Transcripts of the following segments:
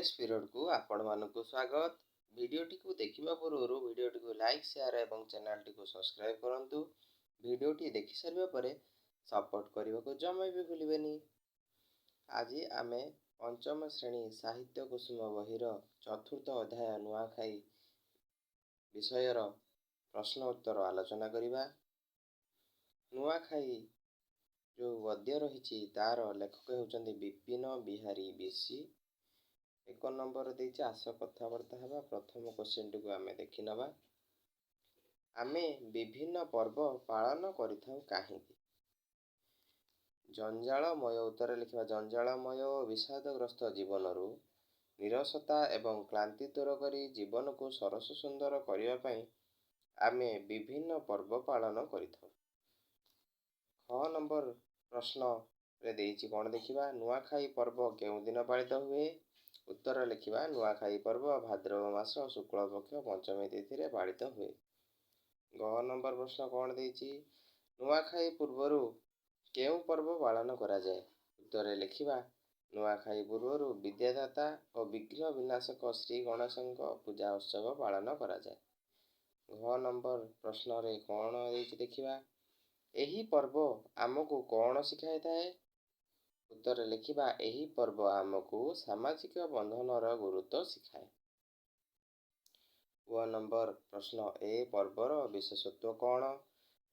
English period को आपण मानक स्वागत। वीडियोटी को देखिबा पूर्व वीडियोटी को लाइक शेयर एवं चैनल टी को सब्सक्राइब करंतु। वीडियोटी देखि सारिबा परे सपोर्ट करने को जमा भी भूलिबेनी। आज आमे पंचम श्रेणी साहित्य कुसुम बहिर चतुर्थ अध्याय नुआखाई विषयर प्रश्न उत्तर आलोचना करिबा। नुआखाई जो गद्य रही तार लेखक होउचंदी विपिन बिहारी बेसी। 1 नंबर देइछि आस कथावार्ता हेबा। प्रथम क्वेश्चन टी को आमे देखि नबा। आमे विभिन्न पर्व पालन करिथाउ काहेकि? जंजालमय उत्तर लिखिबा। जंजालमय और विषादग्रस्त जीवनरू निरसता एवं क्लांति दूर करी जीवन को सरस सुंदर करिबा पई आमे विभिन्न पर्व पालन करिथाउ। 6 नंबर प्रश्न रे देइछि कोन देखिबा। नुआखाई पर्व केउ दिन पालित हुए? उत्तर लिखिबा। नुआखाई पर्व भाद्रव मास शुक्ल पक्ष पंचमी तिथि रे पालित हुए। 6 नंबर प्रश्न कोन देइछि। नुआखाई पूर्वरु केउ पर्व पालन करा जाय? उत्तर लिखिबा। नुआखाई पूर्वरु विद्यादाता और विघ्न विनाशक श्री गणेशक पूजा उत्सव पालन करा जाय। 6 नंबर प्रश्न रे कोन देइछि देखिबा। एही पर्व आमको कोन सिखाई थाए? उत्तर लिखिबा। एही पर्व आमको सामाजिक बंधनर गुरुत्व सिखाए। 6 नंबर प्रश्न ए पर्वर विशेषत्व कोन?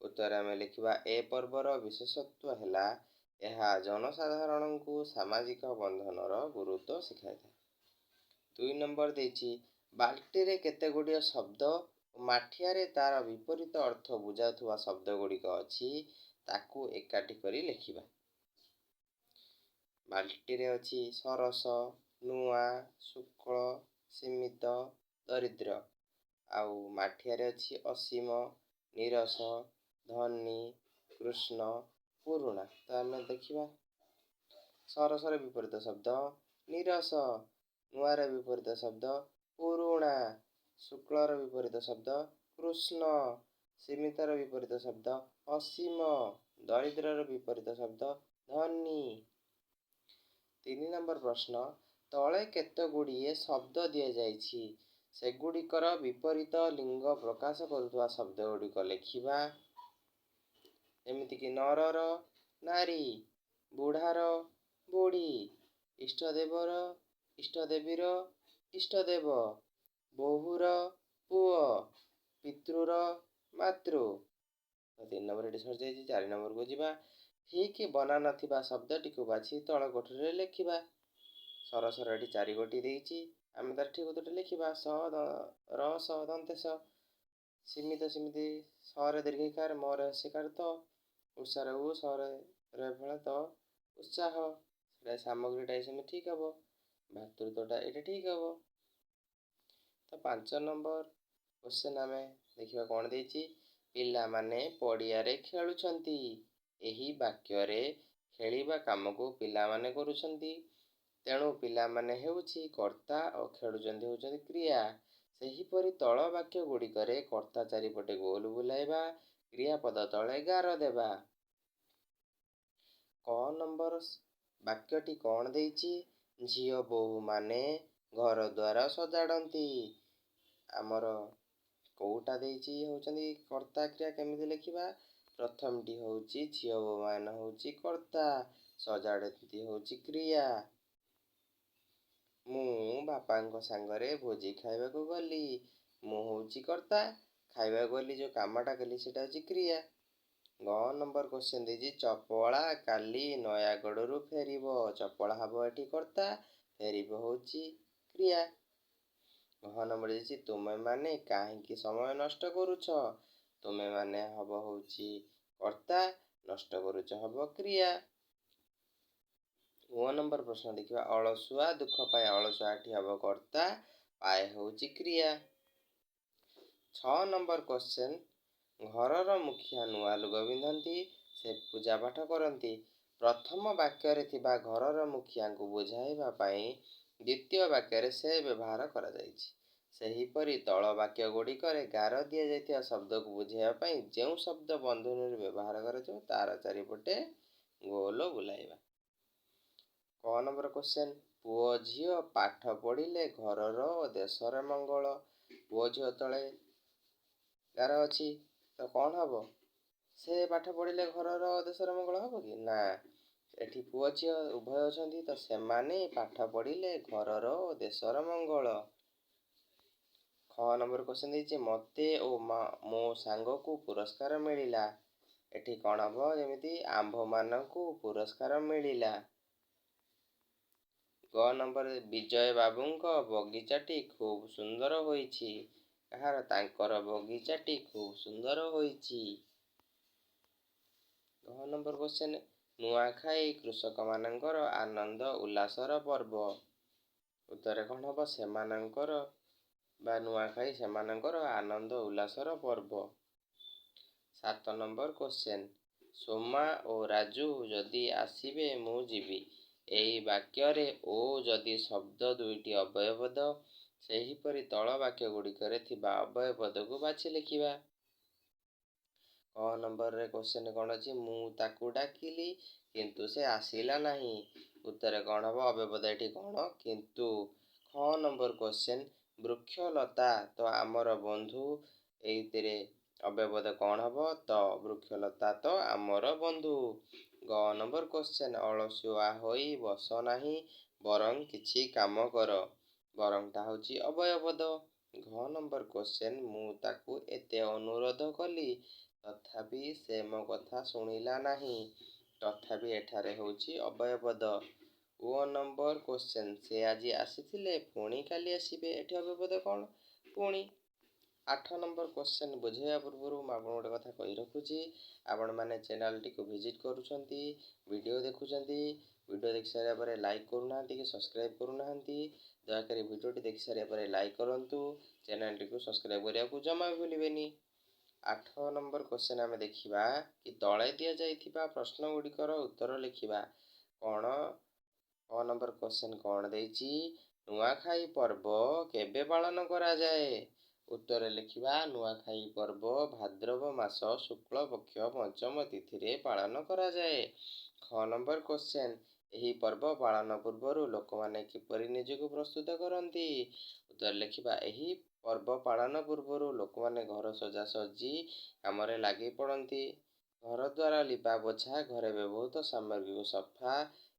उत्तर आमे लिखिबा। ए पर्वर विशेषत्व हेला एहा जनसाधारण को सामाजिक बंधनर गुरुत्व सिखाई थाए। 2 नंबर देइछि बाल्टी रे केते गुडिय शब्द माठिया रे तार विपरीत अर्थ बुझाउथुवा शब्द गुडिक अछि ताकू एकाठी करी लिखिबा। बाल्टी रे अछि सरस, नुआ, शुक्ल, सीमित, दरिद्र। आउ माठिया रे अछि असीम, निरस, धनी, कृष्ण, पुरुणा। तो आमे देखिबा सरस रे विपरीत शब्द निरस, नुआ रे विपरीत शब्द पुरुणा, शुक्ल रे विपरीत शब्द कृष्ण, सीमित रे विपरीत शब्द असीम, दरिद्र रे विपरीत शब्द धनी। 3 नंबर प्रश्न तले केते गुडिये शब्द दिया जाइछि सेगुडिकर विपरीत लिंग प्रकाश करुवा शब्द गुडिक लिखिबा। एमिति कि नरर नारी, बुढ़ार बुढ़ी, इष्टदेवर इष्टदेवीर इष्टदेव, बहुर पुओ, पितृर मातृ। 3 नंबर एटी सर जाइछि। 4 नंबर को जिबा। ठीक बना नथिबा शब्द टिकु बाछि तळ कोठरी लिखिबा। सरसर एटी 4 गोटी देइछि। आमे तार ठीक उत्तर लिखिबा। स रस दंतेश, सीमित सीमिति स रे दीर्घिकार म रे हस्यकार त, उषा रे उ स रे फळ त उत्साह। सेटा सामग्रीटा एसमे ठीक हबो। भातृत्वटा एटा ठीक हबो। तो 5 नंबर क्वेश्चन आमे देखिबा कोन देइछि। पिला माने पडिया रे खेलुछंती। एही वाक्य रे खेलिबा काम को पिला माने करूछंती। तेणु पिला माने हेउछि कर्ता और खेलुछंती होउछंती क्रिया। सेही परि तळ वाक्य गुडी करे कर्ता चारिपटे गोल बुलाइबा, क्रियापद तळे गार देबा। क नंबर वाक्यटी कोन देइछि। झियो बोहू माने घर द्वार सजाडंती। आमर कोउटा देइछि होउछंती कर्ता क्रिया केमिति लिखिबा। प्रथम टी होउछि झियो बोहू माने होउछि कर्ता, सजाडंती होउछि क्रिया। मु बापांको सांगरे भोजी खाइबा को गली। मु होउछि कर्ता, खाइबा गली जो कामटा कली सेटा होउछि क्रिया। 9 नंबर क्वेश्चन देइछि चपला काली नयागड़रू फेरिबो। चपला हबो एठी कर्ता, फेरिबो होउछि क्रिया। 9 नंबर देइछि तुमे माने काहेकि समय नष्ट करूछ। तुमे माने हबो होउछि कर्ता, नष्ट करूछ हबो क्रिया। 9 नंबर प्रश्न देखिबा। अलसुआ दुख पाए। अलसुआ एठी हबो कर्ता, पाए होउछि क्रिया। 6 नंबर क्वेश्चन घरर मुखिया नुआ लुगा पिंधंती, से पूजा पाठ करंती। प्रथम वाक्य रे थिबा घरर मुखिया को बुझाइबा पई द्वितीय वाक्य रे से व्यवहार करा जाइछि। सेही परि तळ वाक्य गुडी करे गार दिया जाइथिया शब्द को बुझाइबा पई जेउ शब्द बंधनी रे व्यवहार कराजिबो तार चारिपटे गोल बुलाइबा। क नंबर क्वेश्चन ପୁଅ ଝିଅ ପାଠ ପଢ଼ିଲେ ଘରର ଓ ଦେଶର ମଙ୍ଗଳ। ପୁଅ ଝିଅ ତଳେ ଗାର ଅଛି ତ କ'ଣ ହବ? ସେ ପାଠ ପଢ଼ିଲେ ଘରର ଓ ଦେଶର ମଙ୍ଗଳ ହବ କି? ନା, ଏଠି ପୁଅ ଝିଅ ଉଭୟ ଅଛନ୍ତି ତ ସେମାନେ ପାଠ ପଢ଼ିଲେ ଘରର ଓ ଦେଶର ମଙ୍ଗଳ। ଖ ନମ୍ବର କ୍ୱେଶ୍ଚନ୍ ଦେଇଛି ମୋତେ ଓ ମୋ ସାଙ୍ଗକୁ ପୁରସ୍କାର ମିଳିଲା। ଏଠି କ'ଣ ହବ? ଯେମିତି ଆମ୍ଭମାନଙ୍କୁ ପୁରସ୍କାର ମିଳିଲା। ଗ ନମ୍ବର ବିଜୟ ବାବୁଙ୍କ ବଗିଚାଟି ଖୁବ୍ ସୁନ୍ଦର ହୋଇଛି। କାହାର? ତାଙ୍କର ବଗିଚାଟି ଖୁବ୍ ସୁନ୍ଦର ହୋଇଛି। ଘ ନମ୍ବର କ୍ୱେଶ୍ଚନ୍ ନୂଆଖାଇ କୃଷକମାନଙ୍କର ଆନନ୍ଦ ଉଲ୍ଲାସର ପର୍ବ। ଉତ୍ତରରେ କ'ଣ ହବ? ସେମାନଙ୍କର ବା ନୂଆଖାଇ ସେମାନଙ୍କର ଆନନ୍ଦ ଉଲ୍ଲାସର ପର୍ବ। 7 ନମ୍ବର କ୍ୱେଶ୍ଚନ୍ ସୋମା ଓ ରାଜୁ ଯଦି ଆସିବେ ମୁଁ ଯିବି। ଏହି ବାକ୍ୟରେ ଓ ଯଦି ଶବ୍ଦ ଦୁଇଟି ଅବୟବଦ, ସେହିପରି ତଳ ବାକ୍ୟ ଗୁଡ଼ିକରେ ଥିବା ଅବୟବଦକୁ ବାଛି ଲେଖିବା। କ ନମ୍ବରରେ କ୍ୱେଶ୍ଚନ୍ କ'ଣ ଅଛି? ମୁଁ ତାକୁ ଡାକିଲି କିନ୍ତୁ ସେ ଆସିଲା ନାହିଁ। ଉତ୍ତରରେ କ'ଣ ହବ? ଅବୟବଦ ଏଠି କ'ଣ? କିନ୍ତୁ। ଖ ନମ୍ବର କ୍ୱେଶ୍ଚନ୍ ବୃକ୍ଷଲତା ତ ଆମର ବନ୍ଧୁ। ଏଇଥିରେ ଅବୟବଦ କ'ଣ ହବ? ତ। ବୃକ୍ଷଲତା ତ ଆମର ବନ୍ଧୁ। ଗ ନମ୍ବର କ୍ୱେଶ୍ଚନ୍ ଅଳସୁଆ ହୋଇ ବସ ନାହିଁ ବରଂ କିଛି କାମ କର। ବରଂଟା ହେଉଛି ଅବୟବଦ। ଘ ନମ୍ବର କ୍ୱେଶ୍ଚନ୍ ମୁଁ ତାକୁ ଏତେ ଅନୁରୋଧ କଲି ତଥାପି ସେ ମୋ କଥା ଶୁଣିଲା ନାହିଁ। ତଥାପି ଏଠାରେ ହେଉଛି ଅବୟବଦ। ଓ ନମ୍ବର କ୍ୱେଶ୍ଚନ୍ ସେ ଆଜି ଆସିଥିଲେ ପୁଣି କାଲି ଆସିବେ। ଏଠି ଅବୟବଦ କ'ଣ? ପୁଣି। 8 ନମ୍ବର କ୍ୱେଶ୍ଚନ୍ ବୁଝେଇବା ପୂର୍ବରୁ ମୁଁ ଆପଣଙ୍କୁ ଗୋଟେ କଥା କହି ରଖୁଛି। ଆପଣମାନେ ଚ୍ୟାନେଲଟିକୁ ଭିଜିଟ୍ କରୁଛନ୍ତି, ଭିଡ଼ିଓ ଦେଖୁଛନ୍ତି, ଭିଡ଼ିଓ ଦେଖି ସାରିବା ପରେ ଲାଇକ୍ କରୁନାହାନ୍ତି କି ସବସ୍କ୍ରାଇବ୍ କରୁନାହାନ୍ତି। ଦୟାକରି ଭିଡ଼ିଓଟି ଦେଖି ସାରିବା ପରେ ଲାଇକ୍ କରନ୍ତୁ। ଚ୍ୟାନେଲଟିକୁ ସବସ୍କ୍ରାଇବ୍ କରିବାକୁ ଜମା ବି ଭୁଲିବେନି। 8 ନମ୍ବର କ୍ୱେଶ୍ଚନ୍ ଆମେ ଦେଖିବା କି ତଳେ ଦିଆଯାଇଥିବା ପ୍ରଶ୍ନ ଗୁଡ଼ିକର ଉତ୍ତର ଲେଖିବା। କ'ଣ? କ ନମ୍ବର କ୍ୱେଶ୍ଚନ୍ କ'ଣ ଦେଇଛି? ନୂଆଖାଇ ପର୍ବ କେବେ ପାଳନ କରାଯାଏ? ଉତ୍ତରରେ ଲେଖିବା ନୂଆଖାଇ ପର୍ବ ଭାଦ୍ରବ ମାସ ଶୁକ୍ଳ ପକ୍ଷ ପଞ୍ଚମ ତିଥିରେ ପାଳନ କରାଯାଏ। ଖ ନମ୍ବର କ୍ୱେଶ୍ଚନ୍ ଏହି ପର୍ବ ପାଳନ ପୂର୍ବରୁ ଲୋକମାନେ କିପରି ନିଜକୁ ପ୍ରସ୍ତୁତ କରନ୍ତି? ଉତ୍ତରରେ ଲେଖିବା ଏହି ପର୍ବ ପାଳନ ପୂର୍ବରୁ ଲୋକମାନେ ଘର ସଜାସଜି କାମରେ ଲାଗି ପଡ଼ନ୍ତି। ଘର ଦ୍ୱାର ଲିପା ପୋଛା, ଘରେ ବ୍ୟବହୃତ ସାମଗ୍ରୀକୁ ସଫା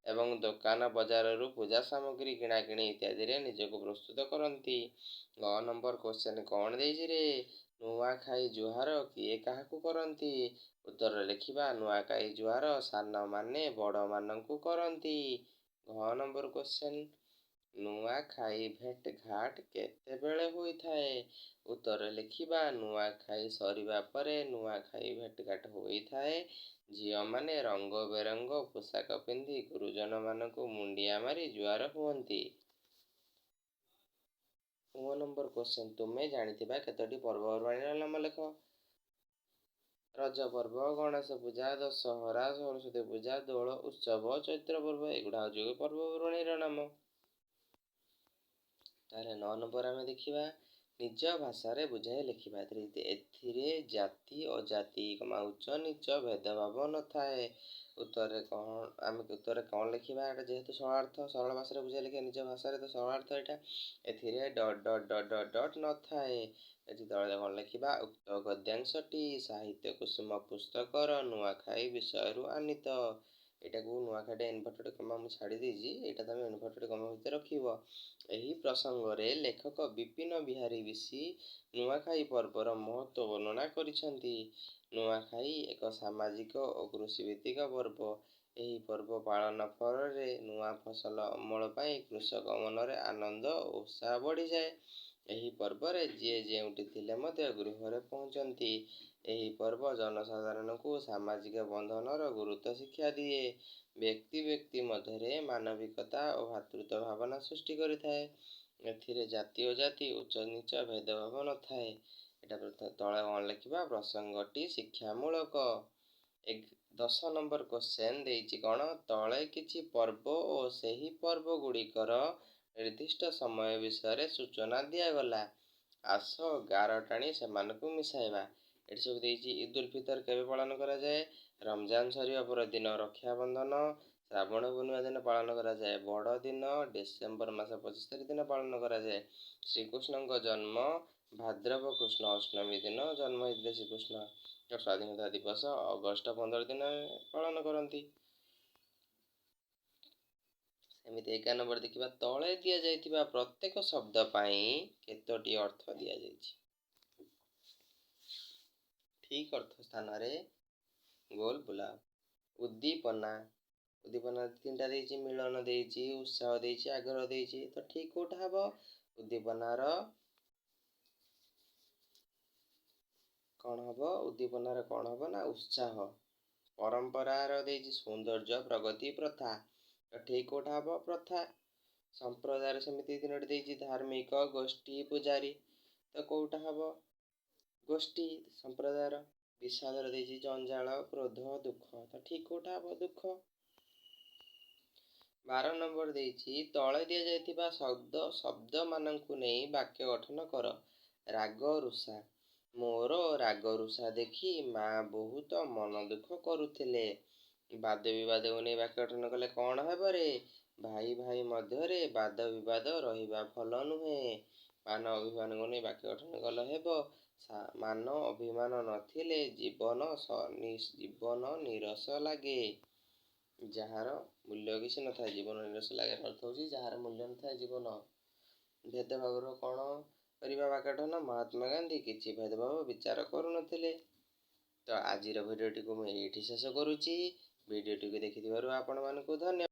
ଏବଂ ଦୋକାନ ବଜାରରୁ ପୂଜା ସାମଗ୍ରୀ କିଣାକିଣି ଇତ୍ୟାଦିରେ ନିଜକୁ ପ୍ରସ୍ତୁତ କରନ୍ତି। ଗ ନମ୍ବର କ୍ୱେଶ୍ଚନ୍ କ'ଣ ଦେଇଛି ରେ? ନୂଆଖାଇ ଜୁହାର କିଏ କାହାକୁ କରନ୍ତି? ଉତ୍ତରରେ ଲେଖିବା ନୂଆଖାଇ ଜୁହାର ସାନମାନେ ବଡ଼ମାନଙ୍କୁ କରନ୍ତି। ଘ ନମ୍ବର କ୍ୱେଶ୍ଚନ୍ ନୂଆଖାଇ ଭେଟ୍ ଘାଟ କେତେବେଳେ ହୋଇଥାଏ? ଉତ୍ତରରେ ଲେଖିବା ନୂଆଖାଇ ସରିବା ପରେ ନୂଆଖାଇ ଭେଟ୍ଘାଟ ହୋଇଥାଏ। ଝିଅମାନେ ରଙ୍ଗ ବେରଙ୍ଗ ପୋଷାକ ପିନ୍ଧି ଗୁରୁଜନମାନଙ୍କୁ ମୁଣ୍ଡିଆ ମାରି ଜୁହାର ହୁଅନ୍ତି। ଓ ନମ୍ବର କ୍ୱେଶ୍ଚନ୍ ତୁମେ ଜାଣିଥିବା କେତୋଟି ପର୍ବପର୍ବାଣିର ନାମ ଲେଖ। ରଜ ପର୍ବ, ଗଣେଶ ପୂଜା, ଦଶହରା, ସରସ୍ୱତୀ ପୂଜା, ଦୋଳ ଉତ୍ସବ, ଚୈତ୍ର ପର୍ବ ଏଗୁଡ଼ା ହେଉଛି ପର୍ବପର୍ବାଣିର ନାମ। ତାହେଲେ 9 ନମ୍ବର ଆମେ ଦେଖିବା ନିଜ ଭାଷାରେ ବୁଝାଇ ଲେଖିବା। ଏଥିରେ ଜାତି ଅଜାତି ଉଚ୍ଚ ନିଚ ଭେଦଭାବ ନଥାଏ। ଉତ୍ତରରେ କ'ଣ ଲେଖିବା? ଏଇଟା ଯେହେତୁ ସରଳାର୍ଥ, ସରଳ ଭାଷାରେ ବୁଝାଇ ଲେଖିବା ନିଜ ଭାଷାରେ ତ ସରଳାର୍ଥ ଏଇଟା। ଏଥିରେ dot dot dot dot dot ନଥାଏ। ଏଠି ତଳେ କ'ଣ ଲେଖିବା? ଉକ୍ତ ଗଦ୍ୟାଂଶଟି ସାହିତ୍ୟ କୁସୁମ ପୁସ୍ତକର ନୂଆଖାଇ ବିଷୟରୁ ଆନିତ। ଏଇଟାକୁ ନୂଆଖାଇଟା ଇନଭର୍ଟେଡ଼ କମା ମୁଁ ଛାଡ଼ି ଦେଇଛି, ଏଇଟା ତୁମେ ଇନଭର୍ଟେଡ଼ କମା ଭିତରେ ରଖିବ। ଏହି ପ୍ରସଙ୍ଗରେ ଲେଖକ ବିପିନ ବିହାରୀ ବିଶି ନୂଆଖାଇ ପର୍ବର ମହତ୍ତ୍ୱ ବର୍ଣ୍ଣନା କରିଛନ୍ତି। ନୂଆଖାଇ ଏକ ସାମାଜିକ ଓ କୃଷିଭିତ୍ତିକ ପର୍ବ। ଏହି ପର୍ବ ପାଳନ ଫଳରେ ନୂଆ ଫସଲ ଅମଳ ପାଇଁ କୃଷକ ମନରେ ଆନନ୍ଦ ଓ ଉତ୍ସାହ ବଢ଼ିଯାଏ। ଏହି ପର୍ବରେ ଯିଏ ଯେଉଁଠି ଥିଲେ ମଧ୍ୟ ଗୃହରେ ପହଞ୍ଚନ୍ତି। ଏହି ପର୍ବ ଜନସାଧାରଣଙ୍କୁ ସାମାଜିକ ବନ୍ଧନର ଗୁରୁତ୍ୱ ଶିକ୍ଷା ଦିଏ। ବ୍ୟକ୍ତି ବ୍ୟକ୍ତି ମଧ୍ୟରେ ମାନବିକତା ଓ ଭ୍ରାତୃତ୍ୱ ଭାବନା ସୃଷ୍ଟି କରିଥାଏ। ଏଥିରେ ଜାତି ଅଜାତି ଉଚ୍ଚ ନିଚ ଭେଦଭାବ ନଥାଏ। ଏଇଟା ତଳେ କ'ଣ ଲେଖିବା? ପ୍ରସଙ୍ଗଟି ଶିକ୍ଷାମୂଳକ। 10 ନମ୍ବର କ୍ୱେଶ୍ଚନ୍ ଦେଇଛି କ'ଣ? ତଳେ କିଛି ପର୍ବ ଓ ସେହି ପର୍ବ ଗୁଡ଼ିକର ନିର୍ଦ୍ଦିଷ୍ଟ ସମୟ ବିଷୟରେ ସୂଚନା ଦିଆଗଲା। ଆସ ଗାର ଟାଣି ସେମାନଙ୍କୁ ମିଶାଇବା। ଏଠି ସବୁ ଦେଇଛି ଇଦୁଲ ଫିତର କେବେ ପାଳନ କରାଯାଏ? ରମଜାନ ସରିବା ପରଦିନ ରକ୍ଷାବନ୍ଧନ, ଶ୍ରାବଣ ପୂର୍ଣ୍ଣିମା ଦିନ ପାଳନ କରାଯାଏ। ବଡ଼ଦିନ ଡିସେମ୍ବର ମାସ 25 ତାରିଖ ଦିନ ପାଳନ କରାଯାଏ। ଶ୍ରୀକୃଷ୍ଣଙ୍କ ଜନ୍ମ ଭାଦ୍ରବ କୃଷ୍ଣ ଅଷ୍ଟମୀ ଦିନ ଜନ୍ମ ହେଇଥିଲେ ଶ୍ରୀକୃଷ୍ଣ। ସ୍ୱାଧୀନତା ଦିବସ ଅଗଷ୍ଟ 15 ଦିନ ପାଳନ କରନ୍ତି। ସେମିତି 11 ନମ୍ବର ଦେଖିବା, ତଳେ ଦିଆଯାଇଥିବା ପ୍ରତ୍ୟେକ ଶବ୍ଦ ପାଇଁ କେତୋଟି ଅର୍ଥ ଦିଆଯାଇଛି? ଠିକ୍ ଅର୍ଥ ସ୍ଥାନରେ ଗୋଲ ବୁଲାଅ। ଉଦ୍ଦୀପନା, ଉଦ୍ଦୀପନା 3ଟା ଦେଇଛି, ମିଳନ ଦେଇଛି, ଉତ୍ସାହ ଦେଇଛି, ଆଗ୍ରହ ଦେଇଛି। ତ ଠିକ୍ କୋଉଟା ହବ? ଉଦ୍ଦୀପନାର କ'ଣ ହବ? ଉଦ୍ଦୀପନାର କ'ଣ ହବ ନା ଉତ୍ସାହ। ପରମ୍ପରାର ଦେଇଛି ସୌନ୍ଦର୍ଯ୍ୟ, ପ୍ରଗତି, ପ୍ରଥା। ତ ଠିକ୍ କୋଉଟା ହବ? ପ୍ରଥା। ସମ୍ପ୍ରଦାୟର ସେମିତି 3ଟି ଦେଇଛି, ଧାର୍ମିକ, ଗୋଷ୍ଠୀ, ପୂଜାରୀ। ତ କୋଉଟା ହବ? ଗୋଷ୍ଠୀ ସମ୍ପ୍ରଦାୟର। ବିଷାଦର ଦେଇଛି ଜଞ୍ଜାଳ, କ୍ରୋଧ, ଦୁଃଖ। ତ ଠିକ୍ କୋଉଟା ହବ? ଦୁଃଖ। 12 ନମ୍ବର ଦେଇଛି, ତଳେ ଦିଆଯାଇଥିବା ଶବ୍ଦମାନଙ୍କୁ ନେଇ ବାକ୍ୟ ଗଠନ କର। ରାଗ ରୁଷା, ମୋର ରାଗ ରୁଷା ଦେଖି ମା ବହୁତ ମନ ଦୁଃଖ କରୁଥିଲେ। ବାଦ ବିବାଦକୁ ନେଇ ବାକ୍ୟ ଗଠନ କଲେ କ'ଣ ହେବ ରେ? ଭାଇ ଭାଇ ମଧ୍ୟରେ ବାଦ ବିବାଦ ରହିବା ଭଲ ନୁହେଁ। ମାନ ଅଭିମାନକୁ ନେଇ ବାକ୍ୟ ଗଠନ କଲେ ହେବ, ମାନ ଅଭିମାନ ନଥିଲେ ଜୀବନ ନିରସ ଲାଗେ। ଯାହାର ମୂଲ୍ୟ କିଛି ନଥାଏ ଜୀବନ ନିରସ ଲାଗେ। ଅର୍ଥ ହେଉଛି ଯାହାର ମୂଲ୍ୟ ନଥାଏ ଜୀବନ। ଭେଦଭାବର କ'ଣ କରିବା ବାକ୍ୟ ଗଠନ? ମହାତ୍ମା ଗାନ୍ଧୀ କିଛି ଭେଦଭାବ ବିଚାର କରୁନଥିଲେ। ତ ଆଜିର ଭିଡ଼ିଓଟିକୁ ମୁଁ ଏଇଠି ଶେଷ କରୁଛି। ଭିଡ଼ିଓଟିକୁ ଦେଖିଥିବାରୁ ଆପଣମାନଙ୍କୁ ଧନ୍ୟବାଦ।